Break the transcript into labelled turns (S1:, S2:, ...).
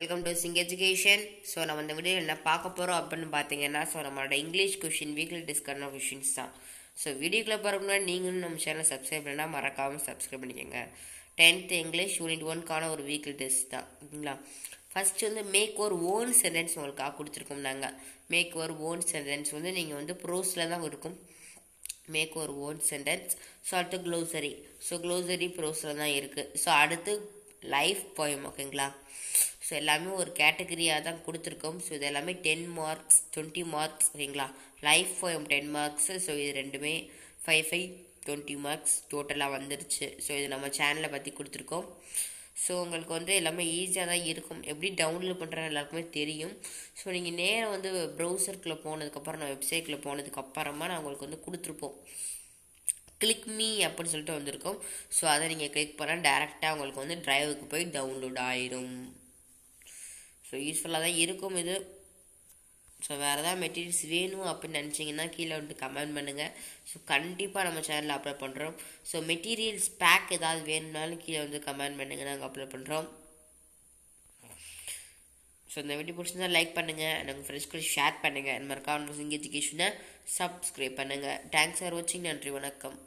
S1: Welcome to Singh education. So நம்ம இந்த video என்ன பார்க்க போகிறோம் அப்படின்னு பார்த்தீங்கன்னா, ஸோ நம்மளோட English question weekly discount questions தான். ஸோ வீடியோக்குள்ளே போகிறதுக்கு முன்னாடி நீங்களும் நம்ம சேனல் சப்ஸ்கிரைப் பண்ணால் மறக்காமல் சப்ஸ்கிரைப் பண்ணிக்கோங்க. 10th இங்கிலீஷ் யூனிட் 1க்கான ஒரு வீக்லி டெஸ்ட் தான், ஓகேங்களா? ஃபர்ஸ்ட் வந்து மேக் ஒரு ஓன் சென்டென்ஸ் உங்களுக்காக கொடுத்துருக்கோம். நாங்கள் மேக் ஒரு ஓன் சென்டென்ஸ் வந்து நீங்கள் வந்து ப்ரோஸில் தான் இருக்கும். மேக் ஒரு ஓன் சென்டென்ஸ். ஸோ அடுத்து க்ளோசரி. ஸோ க்ளோசரி ப்ரோஸில் தான் இருக்குது. ஸோ அடுத்து லைஃப் போயம், ஓகேங்களா? ஸோ எல்லாமே ஒரு கேட்டகரியாக தான் கொடுத்துருக்கோம். ஸோ இது எல்லாமே 10 மார்க்ஸ் 20 மார்க்ஸ், ஓகேங்களா? Life poem 10 marks. ஸோ இது ரெண்டுமே 5 20 மார்க்ஸ் டோட்டலாக வந்துருச்சு. ஸோ இது நம்ம சேனலை பற்றி கொடுத்துருக்கோம். ஸோ உங்களுக்கு வந்து எல்லாமே ஈஸியாக தான் இருக்கும். எப்படி டவுன்லோட் பண்ணுறேன்னு எல்லாருக்குமே தெரியும். ஸோ நீங்கள் நேராக வந்து ப்ரௌசருக்குள்ளே போனதுக்கப்புறம், நான் வெப்சைட்டில் போனதுக்கப்புறமா நான் உங்களுக்கு வந்து கொடுத்துருப்போம். கிளிக் மீ அப்படின்னு சொல்லிட்டு வந்திருக்கோம். ஸோ அதை நீங்கள் கிளிக் பண்ணால் டேரெக்டாக உங்களுக்கு வந்து ட்ரைவுக்கு போய் டவுன்லோட் ஆயிரும். ஸோ யூஸ்ஃபுல்லாக தான் இருக்கும் இது. ஸோ வேறு ஏதாவது மெட்டீரியல்ஸ் வேணும் அப்படின்னு நினச்சிங்கன்னா கீழே வந்து கமெண்ட் பண்ணுங்கள். ஸோ கண்டிப்பாக நம்ம சேனலில் அப்லோட் பண்ணுறோம். ஸோ மெட்டீரியல்ஸ் பேக் ஏதாவது வேணும்னாலும் கீழே வந்து கமெண்ட் பண்ணுங்கள், நாங்கள் அப்லோட் பண்ணுறோம். ஸோ இந்த வீடியோ பிடிச்சிருந்தா லைக் பண்ணுங்கள், நாங்கள் ஃப்ரெண்ட்ஸ்க்கு ஷேர் பண்ணுங்கள். இந்த மாதிரி சிங் எஜுகேஷனை சப்ஸ்கிரைப் பண்ணுங்கள். தேங்க்ஸ் ஃபார் வாட்சிங். நன்றி, வணக்கம்.